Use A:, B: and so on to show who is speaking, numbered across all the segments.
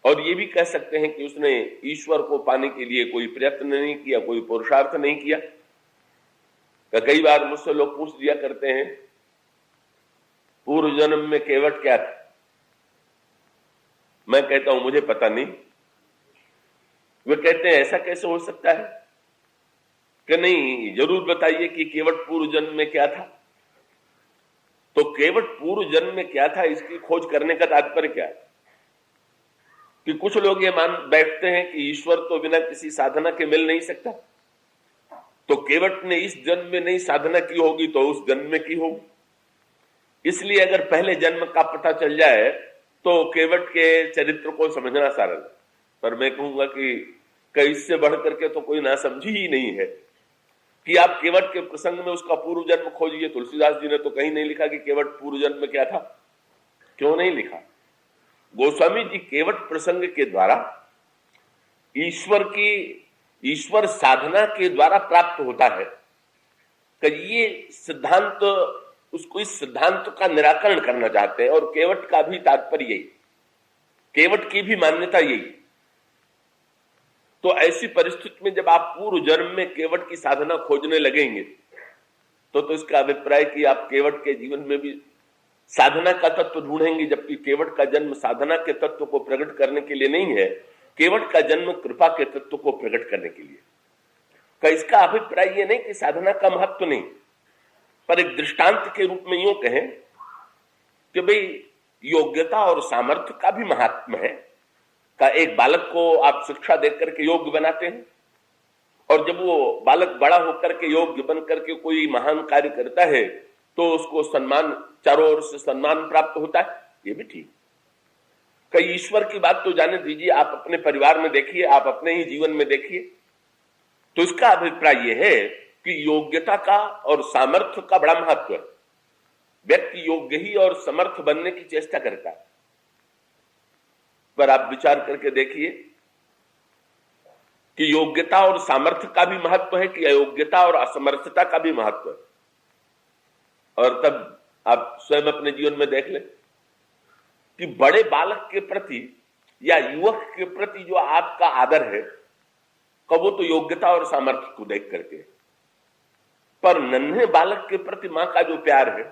A: और ये भी कह सकते हैं कि उसने ईश्वर को पाने के लिए कोई प्रयत्न नहीं किया, कोई पुरुषार्थ नहीं किया। कई बार मुझसे लोग पूछ दिया करते हैं पूर्व जन्म में केवट क्या था। मैं कहता हूं मुझे पता नहीं। वे कहते हैं ऐसा कैसे हो सकता है कि नहीं, जरूर बताइए कि केवट पूर्व जन्म में क्या था। तो केवट पूर्व जन्म में क्या था इसकी खोज करने का तात्पर्य क्या है कि कुछ लोग ये मान बैठते हैं कि ईश्वर तो बिना किसी साधना के मिल नहीं सकता, तो केवट ने इस जन्म में नहीं साधना की होगी तो उस जन्म में की होगी। इसलिए अगर पहले जन्म का पता चल जाए तो केवट के चरित्र को समझना सरल। पर मैं कहूंगा कि इससे बढ़ करके तो कोई नासमझी ही नहीं है कि आप केवट के प्रसंग में उसका पूर्व जन्म खोजिए। तुलसीदास जी ने तो कहीं नहीं लिखा कि केवट पूर्व जन्म में क्या था। क्यों नहीं लिखा? गोस्वामी जी केवट प्रसंग के द्वारा ईश्वर साधना के द्वारा प्राप्त होता है कि ये सिद्धांत, उसको इस सिद्धांत का निराकरण करना चाहते हैं। और केवट का भी तात्पर्य यही, केवट की भी मान्यता यही। तो ऐसी परिस्थिति में जब आप पूर्व जन्म में केवट की साधना खोजने लगेंगे तो इसका अभिप्राय कि आप केवट के जीवन में भी साधना का तत्व ढूंढेंगे, जबकि केवट का जन्म साधना के तत्व को प्रकट करने के लिए नहीं है, केवट का जन्म कृपा के तत्व को प्रकट करने के लिए। का इसका अभिप्राय यह नहीं कि साधना का महत्व नहीं, पर एक दृष्टांत के रूप में यूं कहें कि भाई योग्यता और सामर्थ्य का भी महात्म है। का एक बालक को आप शिक्षा देकर के योग्य बनाते हैं और जब वो बालक बड़ा होकर के योग्य बन करके कोई महान कार्य करता है तो उसको सम्मान, चारों ओर से सम्मान प्राप्त होता है। ये भी ठीक। कई ईश्वर की बात तो जाने दीजिए, आप अपने परिवार में देखिए, आप अपने ही जीवन में देखिए, तो इसका अभिप्राय यह है कि योग्यता का और सामर्थ्य का बड़ा महत्व है। व्यक्ति योग्य ही और समर्थ बनने की चेष्टा करता है, पर आप विचार करके देखिए कि योग्यता और सामर्थ्य का भी महत्व है कि अयोग्यता और असमर्थता का भी महत्व है। और तब आप स्वयं अपने जीवन में देख लें कि बड़े बालक के प्रति या युवक के प्रति जो आपका आदर है वो तो योग्यता और सामर्थ्य को देख करके, पर नन्हे बालक के प्रति मां का जो प्यार है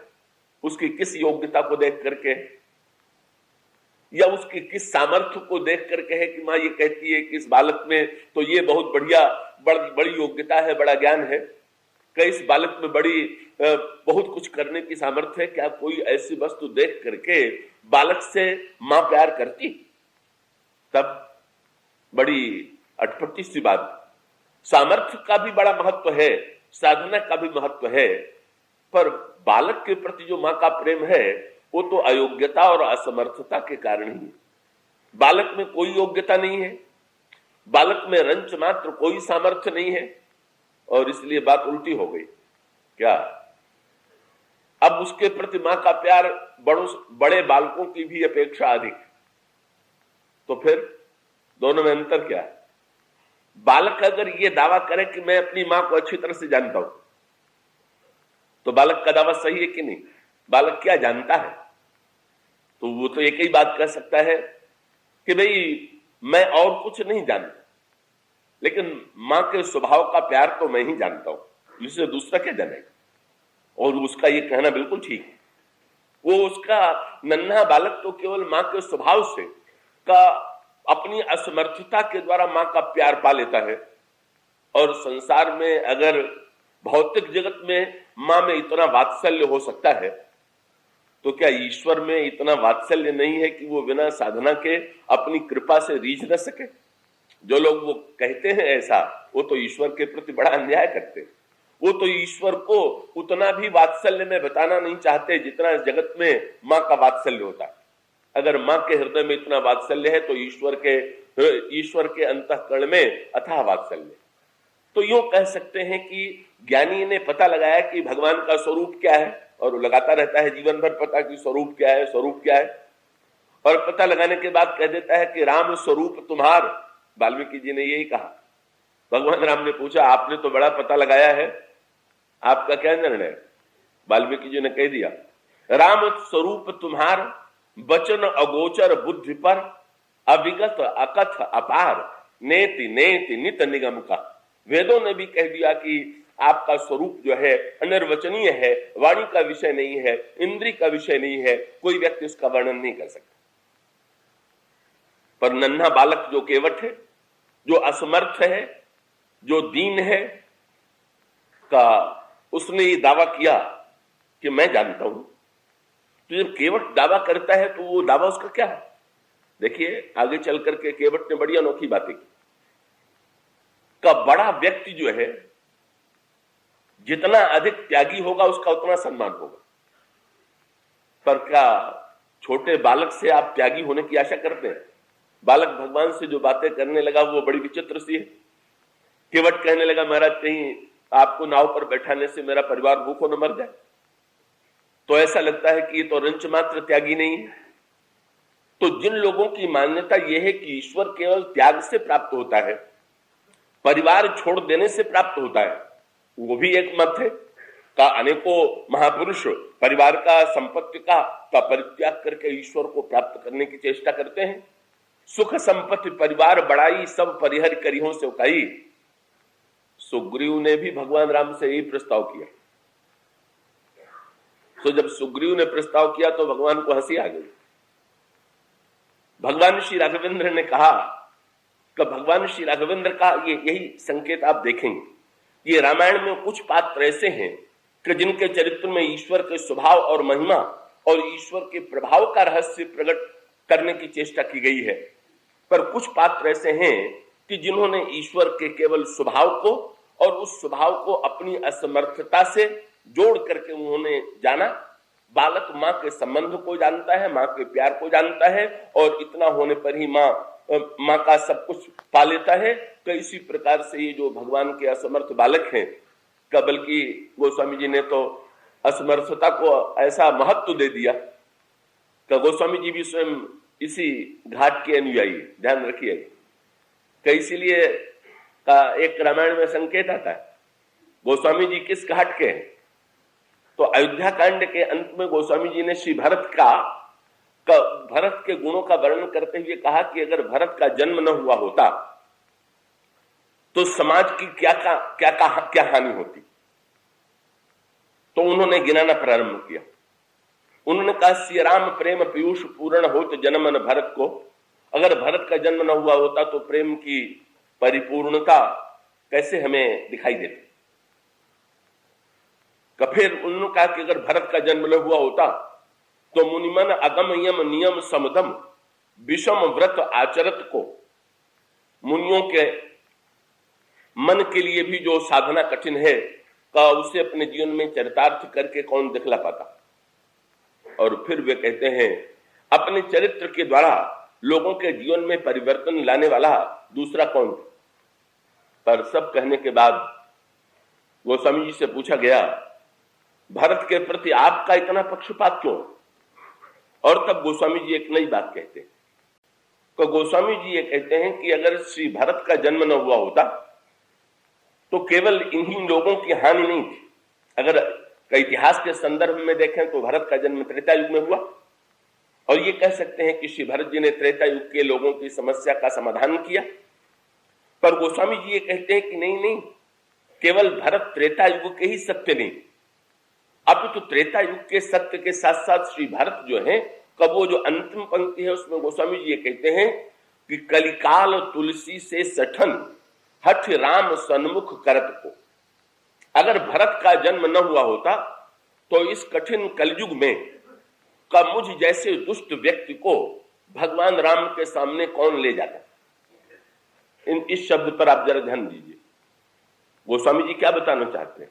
A: उसकी किस योग्यता को देख करके या उसके किस सामर्थ्य को देख करके है कि मां ये कहती है कि इस बालक में तो ये बहुत बढ़िया बड़ी योग्यता है, बड़ा ज्ञान है, कि इस बालक में बड़ी बहुत कुछ करने की सामर्थ्य है। क्या कोई ऐसी वस्तु देख करके बालक से मां प्यार करती? तब बड़ी अटपटी सी बात। सामर्थ्य का भी बड़ा महत्व है, साधना का भी महत्व है, पर बालक के प्रति जो मां का प्रेम है वो तो अयोग्यता और असमर्थता के कारण ही। बालक में कोई योग्यता नहीं है, बालक में रंच मात्र कोई सामर्थ्य नहीं है, और इसलिए बात उल्टी हो गई। क्या अब उसके प्रति मां का प्यार बड़े बालकों की भी अपेक्षा अधिक। तो फिर दोनों में अंतर क्या है? बालक अगर ये दावा करे कि मैं अपनी मां को अच्छी तरह से जानता हूं तो बालक का दावा सही है कि नहीं? बालक क्या जानता है? तो वो तो एक ही बात कह सकता है कि भाई मैं और कुछ नहीं जानता, लेकिन मां के स्वभाव का प्यार तो मैं ही जानता हूं, इससे दूसरा क्या जानेगा। और उसका ये कहना बिल्कुल ठीक है। वो उसका नन्हा बालक तो केवल मां के स्वभाव से का अपनी असमर्थता के द्वारा मां का प्यार पा लेता है। और संसार में अगर भौतिक जगत में मां में इतना वात्सल्य हो सकता है तो क्या ईश्वर में इतना वात्सल्य नहीं है कि वो बिना साधना के अपनी कृपा से रीझ न सके? जो लोग वो कहते हैं ऐसा, वो तो ईश्वर के प्रति बड़ा अन्याय करते हैं। वो तो ईश्वर को उतना भी वात्सल्य में बताना नहीं चाहते जितना जगत में मां का वात्सल्य होता है। अगर मां के हृदय में इतना वात्सल्य है तो ईश्वर के अंतःकरण में अथाह वात्सल्य। तो यूं कह सकते हैं कि ज्ञानी ने पता लगाया कि भगवान का स्वरूप क्या है, और लगाता रहता है जीवन भर पता कि स्वरूप क्या है, स्वरूप क्या है, और पता लगाने के बाद कह देता है कि राम स्वरूप तुम्हार। वाल्मीकि जी ने यही कहा। भगवान राम ने पूछा आपने तो बड़ा पता लगाया है, आपका क्या निर्णय? वाल्मीकि जी ने कह दिया राम स्वरूप तुम्हार, वचन अगोचर बुद्धि पर, अविगत अकथ अपार नेति नेति नित निगम का। वेदों ने भी कह दिया कि आपका स्वरूप जो है अनिर्वचनीय है, वाणी का विषय नहीं है, इंद्री का विषय नहीं है, कोई व्यक्ति उसका वर्णन नहीं कर सकता। पर नन्हा बालक जो केवट है, जो असमर्थ है, जो दीन है, का उसने ये दावा किया कि मैं जानता हूं। तो जब केवट दावा करता है तो वो दावा उसका क्या है? देखिए आगे चल करके केवट ने बड़ी अनोखी बातें की। का बड़ा व्यक्ति जो है जितना अधिक त्यागी होगा उसका उतना सम्मान होगा। पर क्या छोटे बालक से आप त्यागी होने की आशा करते हैं? बालक भगवान से जो बातें करने लगा वो बड़ी विचित्र सी है। केवट कहने लगा महाराज कहीं आपको नाव पर बैठाने से मेरा परिवार भूखों न मर जाए। तो ऐसा लगता है कि ये तो रंच मात्र त्यागी नहीं है। तो जिन लोगों की मान्यता यह है कि ईश्वर केवल त्याग से प्राप्त होता है, परिवार छोड़ देने से प्राप्त होता है, वो भी एक मत है। का अनेकों महापुरुष परिवार का, संपत्ति का परित्याग करके ईश्वर को प्राप्त करने की चेष्टा करते हैं। सुख संपत्ति परिवार बढ़ाई, सब परिहर करियों से उकाई। सुग्रीव ने भी भगवान राम से यही प्रस्ताव किया। तो जब सुग्रीव ने प्रस्ताव किया तो भगवान को हंसी आ गई। भगवान श्री राघवेंद्र ने कहा कि भगवान श्री राघवेंद्र का यही संकेत आप देखेंगे। ये रामायण में कुछ पात्र ऐसे हैं कि जिनके चरित्र में ईश्वर के स्वभाव और महिमा और ईश्वर के प्रभाव का रहस्य प्रकट करने की चेष्टा की गई है। पर कुछ पात्र ऐसे हैं कि जिन्होंने ईश्वर के केवल स्वभाव को और उस स्वभाव को अपनी असमर्थता से जोड़ करके उन्होंने जाना। बालक मां के संबंध को जानता है, मां के प्यार को जानता है और इतना होने पर ही मां का सब कुछ पा लेता है। तो इसी प्रकार से ये जो भगवान के असमर्थ बालक हैं, का बल्कि गोस्वामी जी ने तो असमर्थता को ऐसा महत्व दे दिया कि गोस्वामी जी भी स्वयं इसी घाट के अनुयायी, ध्यान रखिए। कि इसीलिए का एक रामायण में संकेत आता है गोस्वामी जी किस घाट के हैं। तो अयोध्या कांड के अंत में गोस्वामी जी ने श्री भरत भरत के गुणों का वर्णन करते हुए कहा कि अगर भरत का जन्म न हुआ होता तो समाज की क्या हानि होती। तो उन्होंने गिनाना प्रारंभ किया। उन्होंने कहा श्री राम प्रेम पीयूष पूर्ण होत जन्मन भरत को। अगर भरत का जन्म न हुआ होता तो प्रेम की परिपूर्णता कैसे हमें दिखाई देती। फिर उन्होंने कहा कि अगर भरत का जन्म न हुआ होता तो मुनिमन अगम यम नियम समदम विषम व्रत आचरत को। मुनियों के मन के लिए भी जो साधना कठिन है का उसे अपने जीवन में चरितार्थ करके कौन दिखला पाता। और फिर वे कहते हैं अपने चरित्र के द्वारा लोगों के जीवन में परिवर्तन लाने वाला दूसरा कौन। पर सब कहने के बाद गोस्वामी जी से पूछा गया भरत के प्रति आपका इतना पक्षपात क्यों। और तब गोस्वामी जी एक नई बात कहते हैं। तो गोस्वामी जी ये कहते हैं कि अगर श्री भरत का जन्म न हुआ होता तो केवल इन्हीं लोगों की हानि नहीं थी। अगर इतिहास के संदर्भ में देखें तो भरत का जन्म त्रेता युग में हुआ और ये कह सकते हैं कि श्री भरत जी ने त्रेता युग के लोगों की समस्या का समाधान किया। पर गोस्वामी जी ये कहते हैं कि नहीं, केवल भरत त्रेता युग के ही सत्य नहीं, अब तो त्रेता युग के सत्य के साथ साथ श्री भरत जो है, कब वो जो अंतिम पंक्ति है उसमें गोस्वामी जी ये कहते हैं कि कलिकाल तुलसी से सठन हठ राम सन्मुख करत को। अगर भरत का जन्म न हुआ होता तो इस कठिन कलयुग में का मुझ जैसे दुष्ट व्यक्ति को भगवान राम के सामने कौन ले जाता। इस शब्द पर आप जरा ध्यान दीजिए। गोस्वामी जी क्या बताना चाहते हैं।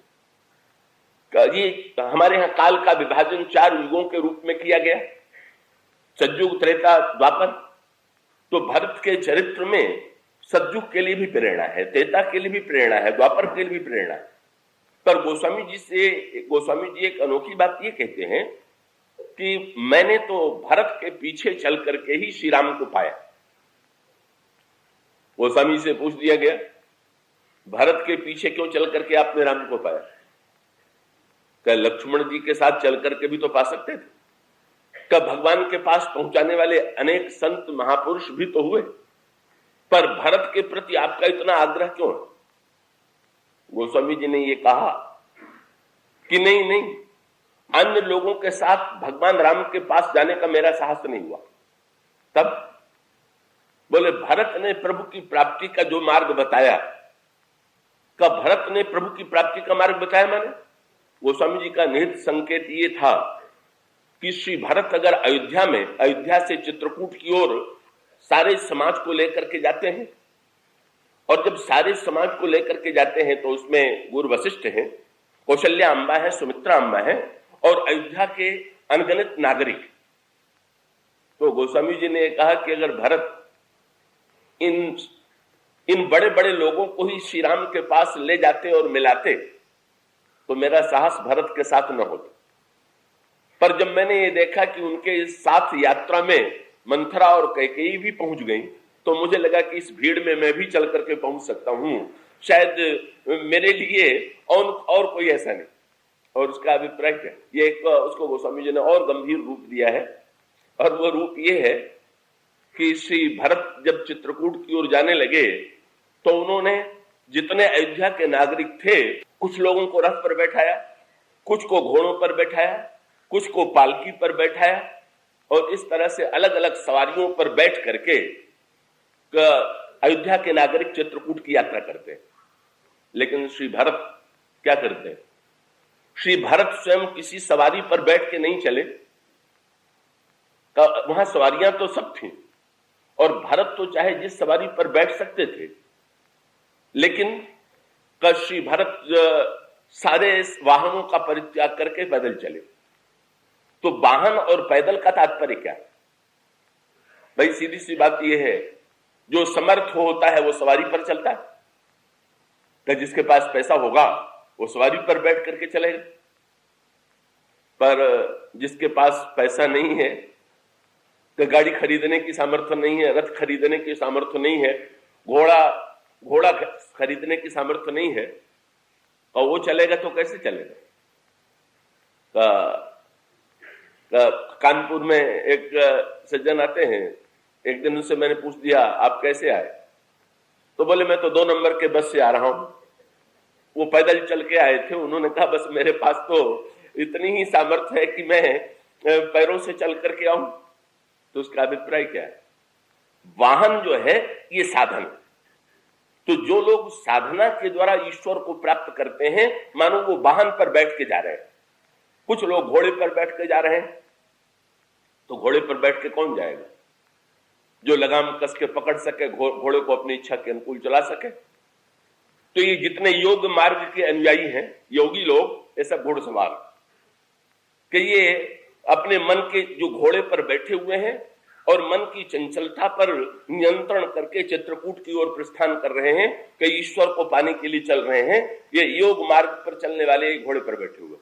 A: ये हमारे यहाँ काल का विभाजन 4 युगों के रूप में किया गया, सतयुग त्रेता द्वापर। तो भरत के चरित्र में सतयुग के लिए भी प्रेरणा है, त्रेता के लिए भी प्रेरणा है, द्वापर के लिए भी प्रेरणा है। पर गोस्वामी जी एक अनोखी बात ये कहते हैं कि मैंने तो भरत के पीछे चल करके ही श्री राम को पाया। गोस्वामी से पूछ दिया गया भरत के पीछे क्यों चल करके आपने राम को पाया। क्या लक्ष्मण जी के साथ चल करके भी तो पा सकते थे। का भगवान के पास पहुंचाने वाले अनेक संत महापुरुष भी तो हुए, पर भरत के प्रति आपका इतना आग्रह क्यों है? गोस्वामी जी ने ये कहा कि नहीं नहीं, अन्य लोगों के साथ भगवान राम के पास जाने का मेरा साहस नहीं हुआ। तब बोले भरत ने प्रभु की प्राप्ति का जो मार्ग बताया, कब भरत ने प्रभु की प्राप्ति का मार्ग बताया? माने गोस्वामी जी का निहित संकेत ये था कि श्री भरत अगर अयोध्या से चित्रकूट की ओर सारे समाज को लेकर के जाते हैं, और जब सारे समाज को लेकर के जाते हैं तो उसमें गुरु वशिष्ठ हैं, कौशल्या अम्बा है, सुमित्रा अम्बा है और अयोध्या के अनगिनत नागरिक। तो गोस्वामी जी ने कहा कि अगर भरत इन बड़े बड़े लोगों को ही श्री राम के पास ले जाते और मिलाते तो मेरा साहस भरत के साथ न होता। पर जब मैंने ये देखा कि उनके इस साथ यात्रा में मंथरा और कैकेयी भी पहुंच गई, तो मुझे लगा कि इस भीड़ में मैं भी चल करके पहुंच सकता हूं, शायद मेरे लिए और कोई ऐसा नहीं। और उसका अभिप्राय क्या? ये एक उसको गोस्वामी जी ने और गंभीर रूप दिया है, और वो रूप ये है कि श्री भरत जब चित्रकूट की ओर जाने लगे तो उन्होंने जितने अयोध्या के नागरिक थे, कुछ लोगों को रथ पर बैठाया, कुछ को घोड़ों पर बैठाया, कुछ को पालकी पर बैठाया, और इस तरह से अलग अलग सवारियों पर बैठ करके अयोध्या के नागरिक चित्रकूट की यात्रा करते हैं। लेकिन श्री भरत क्या करते हैं? श्री भरत स्वयं किसी सवारी पर बैठ के नहीं चले, वहां सवारियां तो सब थी, और भरत तो चाहे जिस सवारी पर बैठ सकते थे, लेकिन श्री भरत सारे वाहनों का परित्याग करके पैदल चले। तो वाहन और पैदल का तात्पर्य क्या है भाई? सीधी सी बात यह है, जो समर्थ होता है वो सवारी पर चलता है, तो जिसके पास पैसा होगा वो सवारी पर बैठ करके चलेगा, पर जिसके पास पैसा नहीं है, तो गाड़ी खरीदने की सामर्थ्य नहीं है, रथ खरीदने की सामर्थ्य नहीं है, घोड़ा खरीदने की सामर्थ्य नहीं है, और वो चलेगा तो कैसे चलेगा? कानपुर में एक सज्जन आते हैं, एक दिन उनसे मैंने पूछ दिया आप कैसे आए? तो बोले मैं तो 2 नंबर के बस से आ रहा हूं। वो पैदल चल के आए थे। उन्होंने कहा बस मेरे पास तो इतनी ही सामर्थ्य है कि मैं पैरों से चल करके आऊं। तो उसका अभिप्राय क्या है? वाहन जो है ये साधन। तो जो लोग साधना के द्वारा ईश्वर को प्राप्त करते हैं, मानो वो वाहन पर बैठ के जा रहे हैं। कुछ लोग घोड़े पर बैठ के जा रहे हैं, तो घोड़े पर बैठ के कौन जाएगा? जो लगाम कस के पकड़ सके, घोड़े को अपनी इच्छा के अनुकूल चला सके। तो ये जितने योग मार्ग के अनुयायी हैं, योगी लोग, ये सब घोड़सवार, कि ये अपने मन के जो घोड़े पर बैठे हुए हैं और मन की चंचलता पर नियंत्रण करके चित्रकूट की ओर प्रस्थान कर रहे हैं, कि ईश्वर को पाने के लिए चल रहे हैं। ये योग मार्ग पर चलने वाले घोड़े पर बैठे हुए।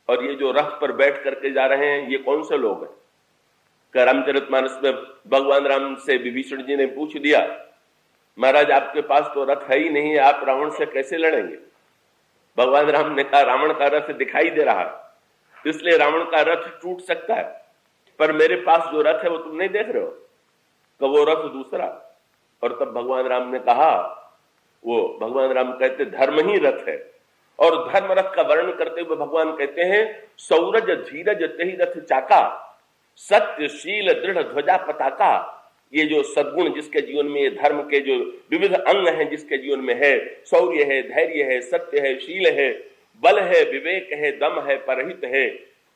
A: और ये जो रथ पर बैठ करके जा रहे हैं, ये कौन से लोग हैं? कि रामचरितमानस में भगवान राम से विभीषण जी ने पूछ दिया, महाराज आपके पास तो रथ है ही नहीं, आप रावण से कैसे लड़ेंगे? भगवान राम ने कहा रावण का रथ दिखाई दे रहा है, इसलिए रावण का रथ टूट सकता है, पर मेरे पास जो रथ है वो तुम नहीं देख रहे हो, तो वो रथ दूसरा। और तब भगवान राम ने कहा, वो भगवान राम कहते धर्म ही रथ है। और धर्म रथ का वर्णन करते हुए भगवान कहते हैं, सौरज धीरज तेहि रथ चाका, सत्यशील दृढ़ ध्वजा पताका। ये जो सद्गुण जिसके जीवन में, ये धर्म के जो विविध अंग हैं जिसके जीवन में है, शौर्य है, धैर्य है, सत्य है, शील है, बल है, विवेक है, दम है, परहित है।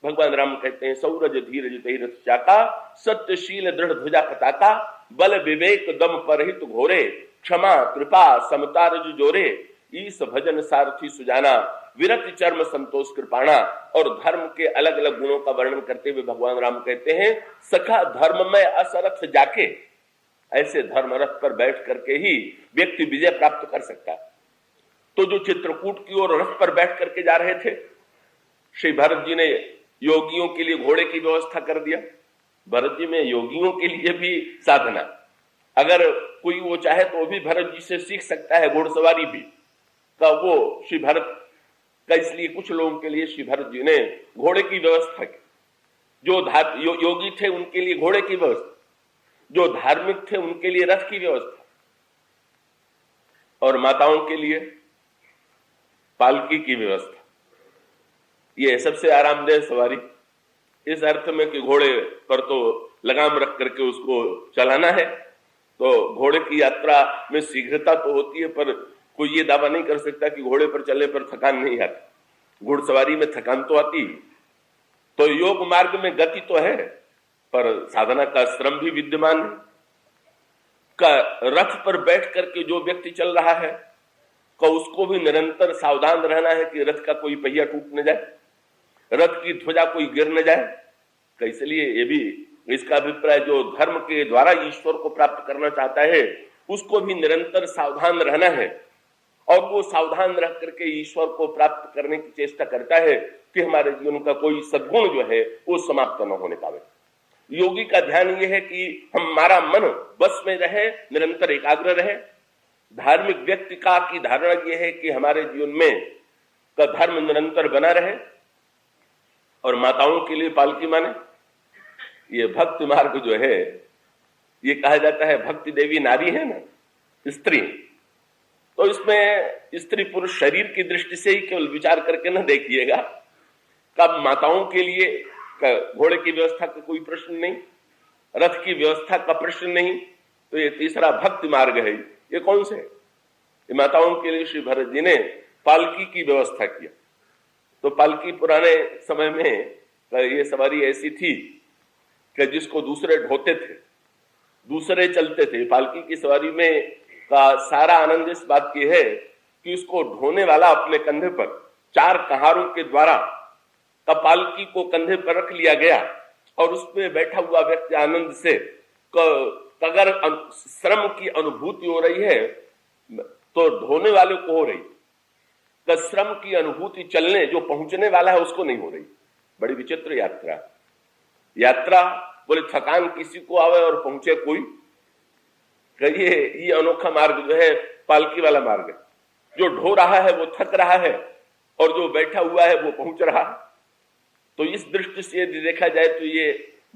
A: भगवान राम कहते हैं सौरज धीरज तेहि रथ चाका, सत्यशील दृढ़ ध्वजा पताका, बल विवेक दम परहित घोरे, क्षमा कृपा समता रज जोरे, ईश भजन सारथी सुजाना, विरत चर्म संतोष कृपाणा। और धर्म के अलग अलग गुणों का वर्णन करते हुए भगवान राम कहते हैं, सखा धर्म में असरथ जाके। ऐसे धर्म रथ पर बैठ करके ही व्यक्ति विजय प्राप्त कर सकता है। तो जो चित्रकूट की ओर रथ पर बैठ करके जा रहे थे, श्री भरत जी ने योगियों के लिए घोड़े की व्यवस्था कर दिया। भरत जी में योगियों के लिए भी साधना, अगर कोई वो चाहे तो वो भी भरत जी से सीख सकता है, घोड़सवारी भी का वो श्री भरत का। इसलिए कुछ लोगों के लिए श्री भरत जी ने घोड़े की व्यवस्था की, जो योगी थे उनके लिए घोड़े की व्यवस्था, जो धार्मिक थे उनके लिए रथ की व्यवस्था, और माताओं के लिए पालकी की व्यवस्था। ये सबसे आरामदेह सवारी इस अर्थ में कि घोड़े पर तो लगाम रख करके उसको चलाना है, तो घोड़े की यात्रा में शीघ्रता तो होती है, पर कोई ये दावा नहीं कर सकता कि घोड़े पर चलने पर थकान नहीं आती। घुड़सवारी में थकान तो आती। तो योग मार्ग में गति तो है, पर साधना का श्रम भी विद्यमान है। का रथ पर बैठ करके जो व्यक्ति चल रहा है, का उसको भी निरंतर सावधान रहना है कि रथ का कोई पहिया टूट न जाए, रथ की ध्वजा कोई गिर न जाए। इसलिए ये भी इसका अभिप्राय, जो धर्म के द्वारा ईश्वर को प्राप्त करना चाहता है उसको भी निरंतर सावधान रहना है, और वो सावधान रह करके ईश्वर को प्राप्त करने की चेष्टा करता है कि हमारे जीवन का कोई सद्गुण जो है वो समाप्त न होने पावे। योगी का ध्यान ये है कि हमारा मन बस में रहे, निरंतर एकाग्र रहे। धार्मिक व्यक्ति का की धारणा यह है कि हमारे जीवन में का धर्म निरंतर बना रहे। और माताओं के लिए पालकी माने, ये भक्ति मार्ग जो है, ये कहा जाता है भक्ति देवी नारी है ना, स्त्री। तो इसमें स्त्री पुरुष शरीर की दृष्टि से ही केवल विचार करके न देखिएगा। कब माताओं के लिए घोड़े की व्यवस्था का कोई प्रश्न नहीं, रथ की व्यवस्था का प्रश्न नहीं, तो ये तीसरा भक्ति मार्ग है। ये कौन से? ये माताओं के लिए श्री भरत जी ने पालकी की व्यवस्था किया। तो पालकी पुराने समय में ये सवारी ऐसी थी कि जिसको दूसरे ढोते थे, दूसरे चलते थे। पालकी की सवारी में का सारा आनंद इस बात की है कि उसको ढोने वाला अपने कंधे पर 4 कहारों के द्वारा का पालकी को कंधे पर रख लिया गया, और उसमें बैठा हुआ व्यक्ति आनंद से अगर श्रम की अनुभूति हो रही है तो ढोने वाले को हो रही, तो श्रम की अनुभूति चलने जो पहुंचने वाला है उसको नहीं हो रही। बड़ी विचित्र यात्रा बोले थकान किसी को आवे और पहुंचे कोई। ये अनोखा मार्ग जो है पालकी वाला मार्ग है। जो ढो रहा है वो थक रहा है, और जो बैठा हुआ है वो पहुंच रहा है। तो इस दृष्टि से यदि देखा जाए तो ये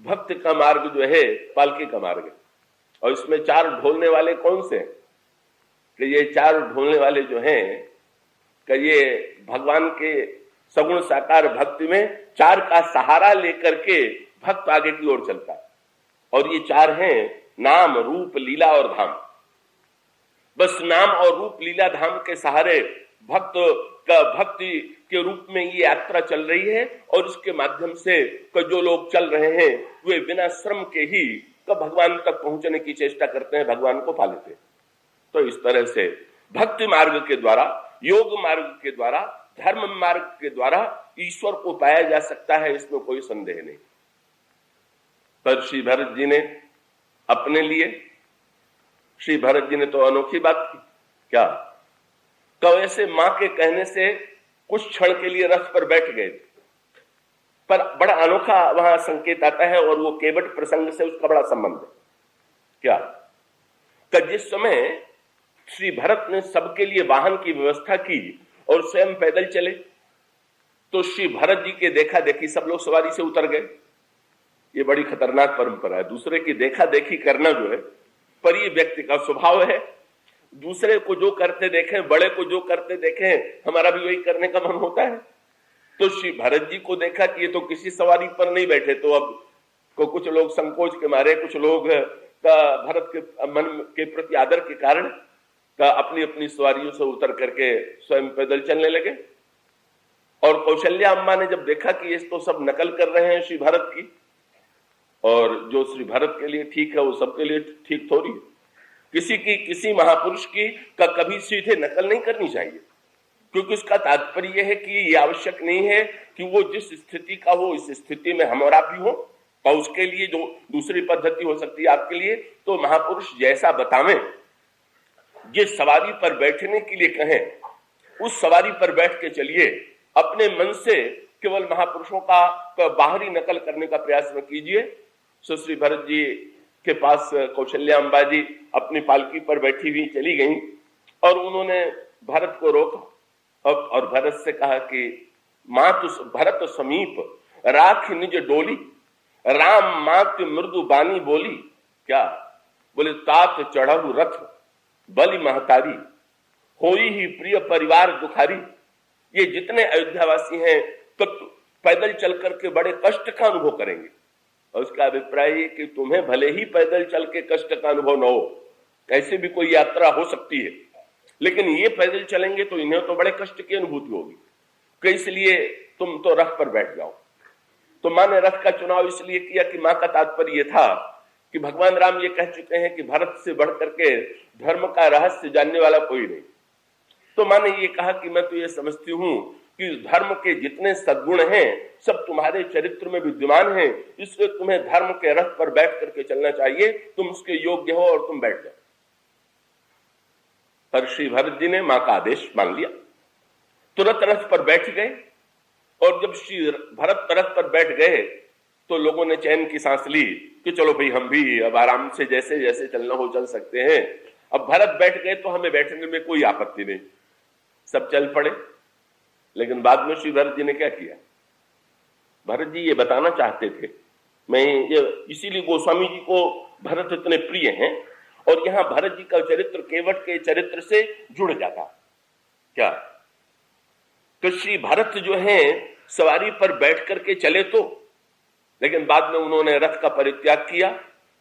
A: भक्त का मार्ग जो है पालकी का मार्ग है। और इसमें 4 ढोलने वाले कौन से? कि ये 4 ढोलने वाले जो हैं कि ये भगवान के सगुण साकार भक्ति में 4 का सहारा लेकर के भक्त आगे की ओर चलता है। और ये 4 हैं नाम, रूप, लीला और धाम। बस नाम और रूप, लीला, धाम के सहारे भक्त का भक्ति के रूप में ये यात्रा चल रही है, और इसके माध्यम से जो लोग चल रहे हैं वे बिना श्रम के ही भगवान तक पहुंचने की चेष्टा करते हैं, भगवान को पा लेते हैं। तो इस तरह से भक्ति मार्ग के द्वारा, योग मार्ग के द्वारा, धर्म मार्ग के द्वारा ईश्वर को पाया जा सकता है, इसमें कोई संदेह नहीं। पर श्री भरत जी ने अपने लिए, श्री भरत जी ने तो अनोखी बात की। क्या? तो ऐसे मां के कहने से कुछ क्षण के लिए रथ पर बैठ गए, पर बड़ा अनोखा वहां संकेत आता है, और वो केवट प्रसंग से उसका बड़ा संबंध है। क्या? कि जिस समय श्री भरत ने सबके लिए वाहन की व्यवस्था की और स्वयं पैदल चले, तो श्री भरत जी के देखा देखी सब लोग सवारी से उतर गए। ये बड़ी खतरनाक परंपरा है। दूसरे की देखा देखी करना जो है, पर ये व्यक्ति का स्वभाव है। दूसरे को जो करते देखें, बड़े को जो करते देखें, हमारा भी वही करने का मन होता है। तो श्री भरत जी को देखा कि ये तो किसी सवारी पर नहीं बैठे, तो अब कुछ लोग संकोच के मारे, कुछ लोग भरत के मन के प्रति आदर के कारण अपनी अपनी सवारियों से उतर करके स्वयं पैदल चलने लगे। और कौशल्या अम्मा ने जब देखा कि ये तो सब नकल कर रहे हैं श्री भरत की, और जो श्री भरत के लिए ठीक है वो सबके लिए ठीक थोड़ी है। किसी महापुरुष की कभी सीधे नकल नहीं करनी चाहिए, क्योंकि उसका तात्पर्य है कि ये आवश्यक नहीं है कि वो जिस स्थिति का हो इस स्थिति में हम और आप भी हो, और उसके लिए जो दूसरी पद्धति हो सकती है आपके लिए, तो महापुरुष जैसा बतावें, जिस सवारी पर बैठने के लिए कहें उस सवारी पर बैठ के चलिए। अपने मन से केवल महापुरुषों का बाहरी नकल करने का प्रयास न कीजिए। श्री भरत जी के पास कौशल्या अम्बा जी अपनी पालकी पर बैठी हुई चली गई, और उन्होंने भरत को रोका और भरत से कहा कि मां तो भरत समीप राख निज डोली, राम मात मृदु बानी बोली, क्या बोले, तात चढ़ऊ रथ बलि महतारी, होई ही प्रिय परिवार दुखारी। ये जितने अयोध्यावासी हैं तो पैदल चल करके बड़े कष्ट का अनुभव करेंगे। और उसका अभिप्राय है कि तुम्हें भले ही पैदल चल के कष्ट का अनुभव न हो, कैसे भी कोई यात्रा हो सकती है, लेकिन ये पैदल चलेंगे तो इन्हें तो बड़े कष्ट की अनुभूति होगी, कि इसलिए तुम तो रथ पर बैठ जाओ। तो माँ ने रथ का चुनाव इसलिए किया कि माँ का तात्पर्य यह था कि भगवान राम ये कह चुके हैं कि भरत से बढ़ करके धर्म का रहस्य जानने वाला कोई नहीं। तो माँ ने ये कहा कि मैं तो ये समझती हूं कि धर्म के जितने सद्गुण हैं सब तुम्हारे चरित्र में विद्यमान हैं, इसलिए तुम्हें धर्म के रथ पर बैठ करके चलना चाहिए, तुम उसके योग्य हो और तुम बैठ जाओ। पर श्री भरत जी ने माँ का आदेश मान लिया, तुरंत रथ पर बैठ गए। और जब श्री भरत रथ पर बैठ गए तो लोगों ने चैन की सांस ली कि चलो भाई हम भी अब आराम से जैसे जैसे चलना हो चल सकते हैं। अब भरत बैठ गए तो हमें बैठने में कोई आपत्ति नहीं, सब चल पड़े। लेकिन बाद में श्री भरत जी ने क्या किया, भरत जी ये बताना चाहते थे, मैं ये इसीलिए गोस्वामी जी को भरत इतने प्रिय हैं, और यहां भरत जी का चरित्र केवट के चरित्र से जुड़ जाता। क्या तो श्री भरत जो हैं सवारी पर बैठ करके चले तो, लेकिन बाद में उन्होंने रथ का परित्याग किया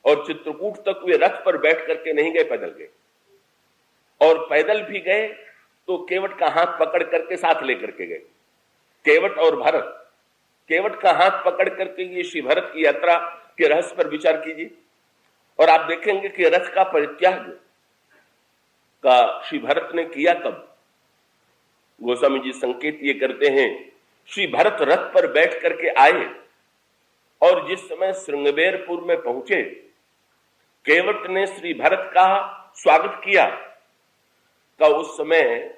A: और चित्रकूट तक वे रथ पर बैठ करके नहीं गए, पैदल गए। और पैदल भी गए तो केवट का हाथ पकड़ करके साथ लेकर के गए। केवट और भरत, केवट का हाथ पकड़ करके ये श्री भरत की यात्रा के रहस्य पर विचार कीजिए, और आप देखेंगे कि रथ का परित्याग का श्री भरत ने किया कब। गोस्वामी जी संकेत ये करते हैं, श्री भरत रथ पर बैठ करके आए और जिस समय श्रृंगबेरपुर में पहुंचे, केवट ने श्री भरत का स्वागत किया। का उस समय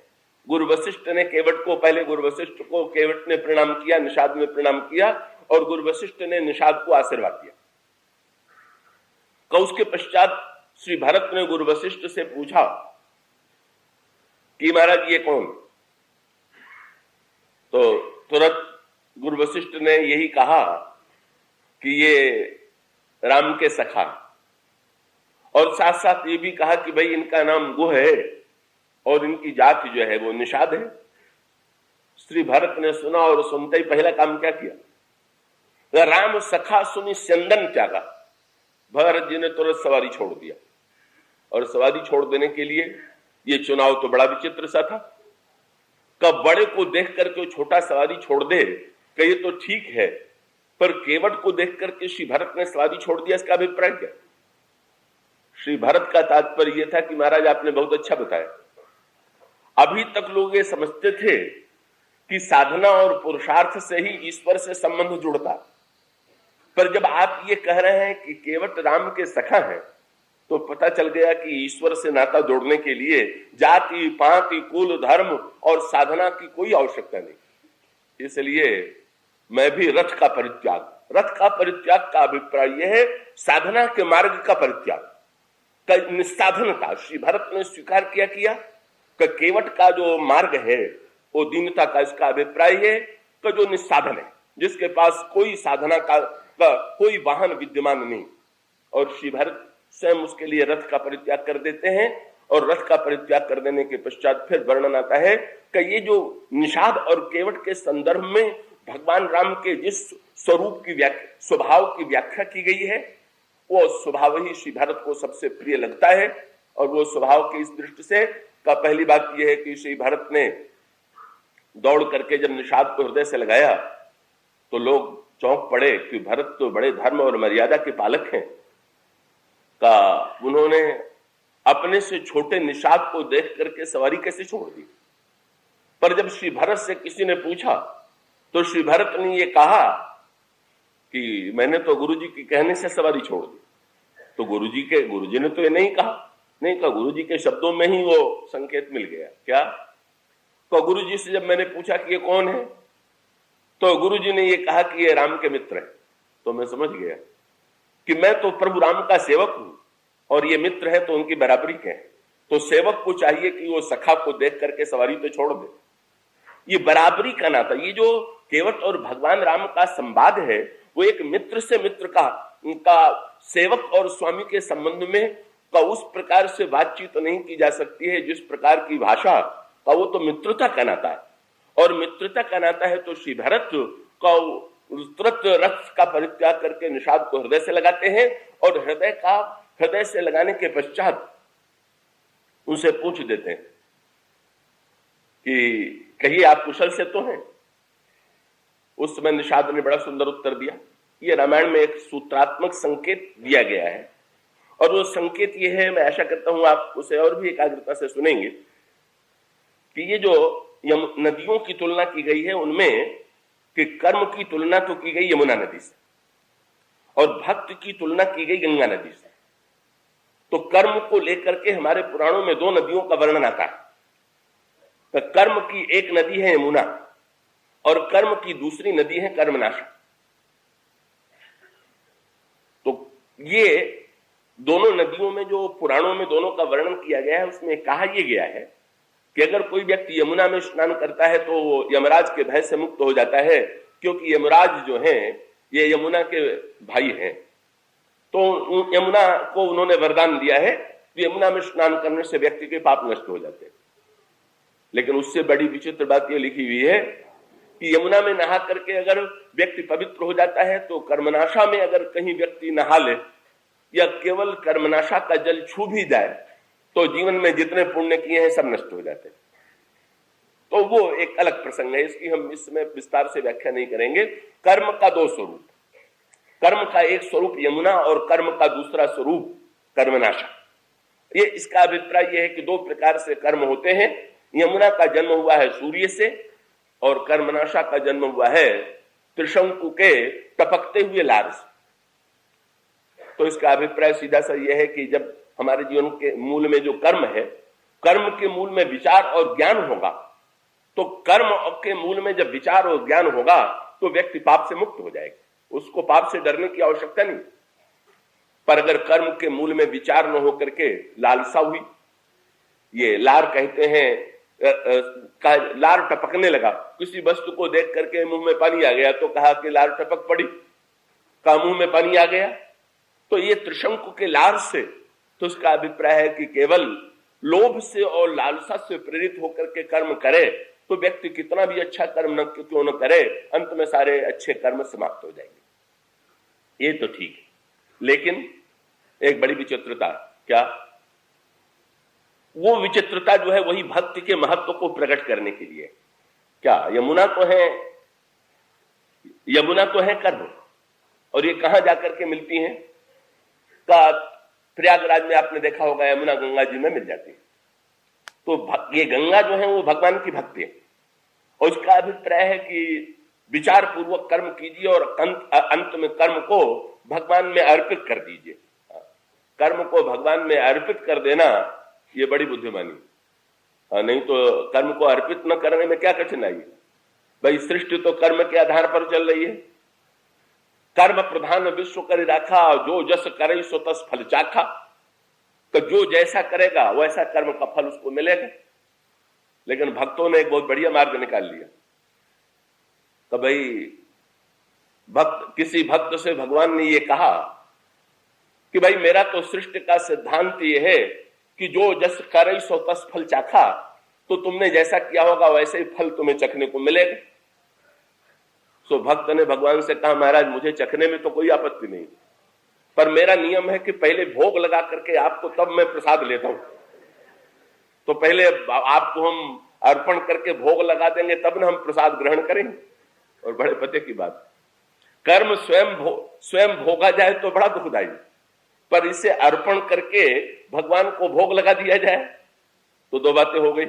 A: गुरु वशिष्ठ ने केवट को, पहले गुरु वशिष्ठ को केवट ने प्रणाम किया, निषाद में प्रणाम किया, और गुरु वशिष्ठ ने निषाद को आशीर्वाद दिया। का उसके पश्चात श्री भरत ने गुरु वशिष्ठ से पूछा कि महाराज ये कौन। तो तुरंत गुरु वशिष्ठ ने यही कहा कि ये राम के सखा, और साथ साथ ये भी कहा कि भाई इनका नाम गुह है और इनकी जाति जो है वो निषाद है। श्री भरत ने सुना और सुनते ही पहला काम क्या किया, राम सखा सुनी स्यंदन त्यागा। भरत जी ने तुरंत सवारी छोड़ दिया, और सवारी छोड़ देने के लिए ये चुनाव तो बड़ा विचित्र सा था। कब बड़े को देख करके छोटा सवारी छोड़ दे, कहिए तो ठीक है, पर केवट को देख करके श्री भरत ने सवारी छोड़ दिया, इसका अभिप्राय क्या। श्री भरत का तात्पर्य यह था कि महाराज आपने बहुत अच्छा बताया, अभी तक लोग ये समझते थे कि साधना और पुरुषार्थ से ही ईश्वर से संबंध जुड़ता, पर जब आप ये कह रहे हैं कि केवट राम के सखा हैं, तो पता चल गया कि ईश्वर से नाता जोड़ने के लिए जाति पाति कुल धर्म और साधना की कोई आवश्यकता नहीं। इसलिए मैं भी रथ का परित्याग का अभिप्राय यह है, साधना के मार्ग का परित्याग, निस्साधनता। श्री भरत ने स्वीकार किया कि केवट का जो मार्ग है वो दीनता का, इसका अभिप्राय है कि जो निस्साधन है, जिसके पास कोई साधना का कोई वाहन विद्यमान नहीं, और श्री भरत स्वयं उसके लिए रथ का परित्याग कर देते हैं। और रथ का परित्याग कर देने के पश्चात फिर वर्णन आता है कि ये जो निषाद और केवट के संदर्भ में भगवान राम के जिस स्वरूप की स्वभाव की व्याख्या की गई है, वो स्वभाव ही श्री भरत को सबसे प्रिय लगता है। और वो स्वभाव की इस दृष्टि से का पहली बात यह है कि श्री भरत ने दौड़ करके जब निषाद को हृदय से लगाया तो लोग चौंक पड़े कि भरत तो बड़े धर्म और मर्यादा के पालक हैं। का उन्होंने अपने से छोटे निषाद को देख करके सवारी कैसे छोड़ दी। पर जब श्री भरत से किसी ने पूछा तो श्री भरत ने ये कहा कि मैंने तो गुरुजी के कहने से सवारी छोड़ दी। तो गुरुजी ने तो ये नहीं कहा, गुरुजी के शब्दों में ही वो संकेत मिल गया। क्या? तो गुरुजी से जब मैंने पूछा कि ये कौन है, तो गुरुजी ने ये कहा कि ये राम के मित्र है। तो मैं समझ गया कि मैं तो प्रभु राम का सेवक हूं और ये मित्र है तो उनकी बराबरी के हैं। तो सेवक को चाहिए कि वो सखा को देख करके सवारी तो छोड़ दे। ये बराबरी का नाता, ये जो केवट और भगवान राम का संवाद है वो एक मित्र से मित्र का सेवक और स्वामी के संबंध में का उस प्रकार से बातचीत नहीं की जा सकती है जिस प्रकार की भाषा का वो तो मित्रता का नाता है। और मित्रता का नाता है तो श्री भरत का तुरंत रथ का परित्याग करके निषाद को हृदय से लगाते हैं और हृदय से लगाने के पश्चात उनसे पूछ देते हैं कि कहिए आप कुशल से तो हैं। उस समय निषाद ने बड़ा सुंदर उत्तर दिया। ये रामायण में एक सूत्रात्मक संकेत दिया गया है और वो संकेत ये है, मैं आशा करता हूं आप उसे और भी एकाग्रता से सुनेंगे, कि ये जो नदियों की तुलना की गई है उनमें कि कर्म की तुलना तो की गई यमुना नदी से और भक्त की तुलना की गई गंगा नदी से। तो कर्म को लेकर के हमारे पुराणों में दो नदियों का वर्णन आता है। तो कर्म की एक नदी है यमुना और कर्म की दूसरी नदी है कर्मनाशा। तो ये दोनों नदियों में जो पुराणों में दोनों का वर्णन किया गया है उसमें कहा यह गया है कि अगर कोई व्यक्ति यमुना में स्नान करता है तो वो यमराज के भय से मुक्त हो जाता है, क्योंकि यमराज जो हैं ये यमुना के भाई हैं। तो यमुना को उन्होंने वरदान दिया है कि यमुना में स्नान करने से व्यक्ति के पाप नष्ट हो जाते हैं। लेकिन उससे बड़ी विचित्र बात यह लिखी हुई है कि यमुना में नहा करके अगर व्यक्ति पवित्र हो जाता है तो कर्मनाशा में अगर कहीं व्यक्ति नहा ले या केवल कर्मनाशा का जल छू भी जाए तो जीवन में जितने पुण्य किए हैं सब नष्ट हो जाते हैं। तो वो एक अलग प्रसंग है, इसकी हम इसमें विस्तार से व्याख्या नहीं करेंगे। कर्म का दो स्वरूप, कर्म का एक स्वरूप यमुना और कर्म का दूसरा स्वरूप कर्मनाशा। ये इसका अभिप्राय यह है कि दो प्रकार से कर्म होते हैं। यमुना का जन्म हुआ है सूर्य से और कर्मनाशा का जन्म हुआ है त्रिशंकु के टपकते हुए लार से। तो इसका अभिप्राय सीधा सा यह है कि जब हमारे जीवन के मूल में जो कर्म है, कर्म के मूल में विचार और ज्ञान होगा, तो कर्म के मूल में जब विचार और ज्ञान होगा तो व्यक्ति पाप से मुक्त हो जाएगा। उसको पाप से डरने की आवश्यकता नहीं। पर अगर कर्म के मूल में विचार न होकर के लालसा हुई, ये लार कहते हैं लार टपकने लगा, किसी वस्तु को देख करके मुंह में पानी आ गया तो कहा कि लार टपक पड़ी, का मुंह में पानी आ गया। तो ये त्रिशंकु के लार से, तो उसका अभिप्राय है कि केवल लोभ से और लालसा से प्रेरित होकर के कर्म करे तो व्यक्ति कितना भी अच्छा कर्म क्यों न करे, अंत में सारे अच्छे कर्म समाप्त हो जाएंगे। ये तो ठीक है, लेकिन एक बड़ी विचित्रता, क्या वो विचित्रता जो है वही भक्ति के महत्व को प्रकट करने के लिए। क्या यमुना तो है कर्म, और ये कहां जाकर के मिलती हैं? का प्रयागराज में आपने देखा होगा यमुना गंगा जी में मिल जाती है। तो ये गंगा जो है वो भगवान की भक्ति है और इसका अभिप्राय है कि विचार पूर्वक कर्म कीजिए और अंत में कर्म को भगवान में अर्पित कर दीजिए। कर्म को भगवान में अर्पित कर देना ये बड़ी बुद्धिमानी, नहीं तो कर्म को अर्पित न करने में क्या कठिनाई है भाई। सृष्टि तो कर्म के आधार पर चल रही है। कर्म प्रधान विश्व कर राखा, जो जस करे सो तस फल चाखा। तो जो जैसा करेगा वैसा कर्म का फल उसको मिलेगा। लेकिन भक्तों ने एक बहुत बढ़िया मार्ग निकाल लिया। तो भाई किसी भक्त से भगवान ने ये कहा कि भाई मेरा तो सृष्टि का सिद्धांत ये है कि जो जस करे सो तस फल चाखा, तो तुमने जैसा किया होगा वैसे ही फल तुम्हें चखने को मिलेगा। तो भक्त ने भगवान से कहा महाराज मुझे चखने में तो कोई आपत्ति नहीं, पर मेरा नियम है कि पहले भोग लगा करके आपको तब मैं प्रसाद लेता हूं। तो पहले आपको हम अर्पण करके भोग लगा देंगे तब ना हम प्रसाद ग्रहण करेंगे। और बड़े पते की बात, कर्म स्वयं भोगा जाए तो बड़ा दुखदायी, पर इसे अर्पण करके भगवान को भोग लगा दिया जाए तो दो बातें हो गई।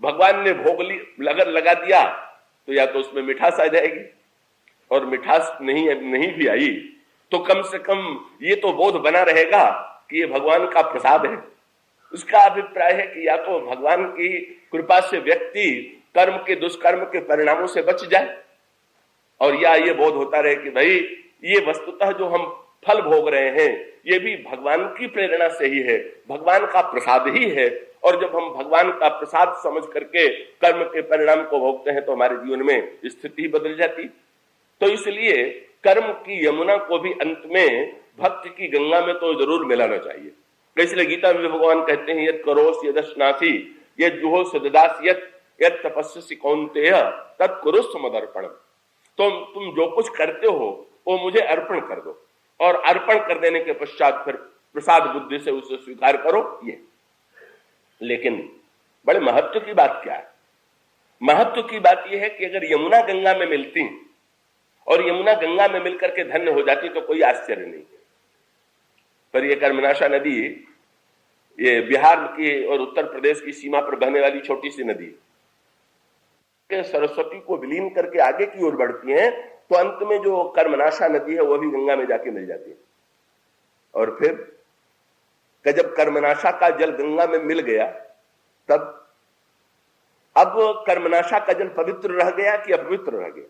A: भगवान ने भोग लगा दिया तो या तो उसमें मिठास आ जाएगी, और मिठास नहीं भी आई तो कम से कम ये तो बोध बना रहेगा कि ये भगवान का प्रसाद है। उसका अभिप्राय है कि या तो भगवान की कृपा से व्यक्ति कर्म के दुष्कर्म के परिणामों से बच जाए, और या ये बोध होता रहे कि भाई ये वस्तुतः जो हम फल भोग रहे हैं ये भी भगवान की प्रेरणा से ही है, भगवान का प्रसाद ही है। और जब हम भगवान का प्रसाद समझ करके कर्म के परिणाम को भोगते हैं तो हमारे जीवन में स्थिति ही बदल जाती। तो इसलिए कर्म की यमुना को भी अंत में भक्ति की गंगा में तो जरूर मिलाना चाहिए। इसलिए गीता में भगवान कहते हैं यद करोस यदश्नासी यद जुहो सददास यद तपस्वी कौन्तेय तत्कुरुस्व मदर्पणम। तुम जो कुछ करते हो वो मुझे अर्पण कर दो, और अर्पण कर देने के पश्चात फिर प्रसाद बुद्धि से उसे स्वीकार करो। ये लेकिन बड़े महत्व की बात क्या है? महत्व की बात यह है कि अगर यमुना गंगा में मिलती और यमुना गंगा में मिलकर के धन्य हो जाती तो कोई आश्चर्य नहीं। पर यह कर्मनाशा नदी ये बिहार की और उत्तर प्रदेश की सीमा पर बहने वाली छोटी सी नदी सरस्वती को विलीन करके आगे की ओर बढ़ती है, तो अंत में जो कर्मनाशा नदी है वह भी गंगा में जाके मिल जाती है। और फिर जब कर्मनाशा का जल गंगा में मिल गया तब अब कर्मनाशा का जल पवित्र रह गया कि अपवित्र रह गया?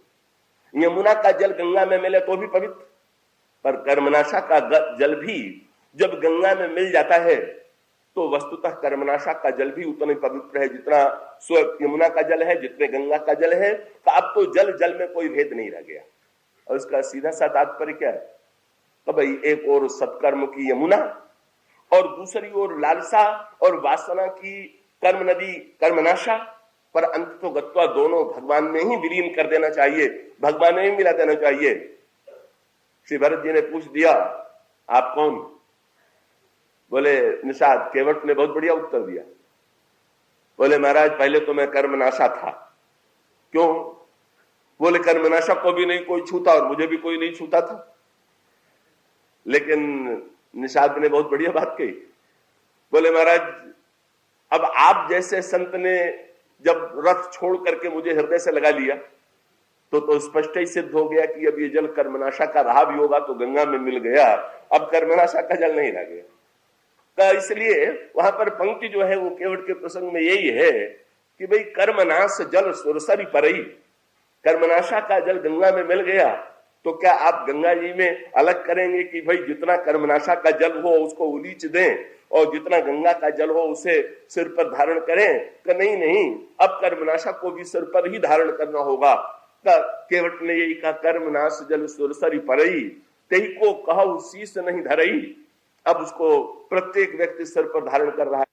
A: यमुना का जल गंगा में मिले तो भी पवित्र, पर कर्मनाशा का जल भी जब गंगा में मिल जाता है तो वस्तुतः कर्मनाशा का जल भी उतना ही पवित्र है जितना यमुना का जल है, जितने गंगा का जल है। तो अब तो जल जल में कोई भेद नहीं रह गया। और इसका सीधा सा तात्पर्य क्या है? तो भाई एक और सत्कर्म की यमुना और दूसरी ओर लालसा और वासना की कर्म नदी कर्मनाशा, पर अंत तो गत्वा दोनों भगवान में ही विलीन कर देना चाहिए, भगवान में ही मिला देना चाहिए। श्री भरत जी ने पूछ दिया आप कौन? बोले निषाद। केवट ने बहुत बढ़िया उत्तर दिया। बोले महाराज पहले तो मैं कर्मनाशा था। क्यों? बोले कर्मनाशा को भी नहीं कोई छूता और मुझे भी कोई नहीं छूता था। लेकिन निषाद ने बहुत बढ़िया बात कही। बोले महाराज अब आप जैसे संत ने जब रथ छोड़ करके मुझे हृदय से लगा लिया तो स्पष्ट ही सिद्ध हो गया कि अब ये जल कर्मनाशा का रहा भी होगा तो गंगा में मिल गया, अब कर्मनाशा का जल नहीं रह गया। तो इसलिए वहां पर पंक्ति जो है वो केवट के प्रसंग में यही है कि भाई कर्मनाश जल सुरसरी परई, कर्मनाशा का जल गंगा में मिल गया तो क्या आप गंगा जी में अलग करेंगे कि भाई जितना कर्मनाशा का जल हो उसको उलीच दें और जितना गंगा का जल हो उसे सिर पर धारण करें? कि नहीं नहीं, अब कर्मनाशा को भी सिर पर ही धारण करना होगा। केवट ने यही कहा कर्मनाश जल सुरसरी परई तेही को कहु शीस नहीं धरई। अब उसको प्रत्येक व्यक्ति सिर पर धारण कर रहा है।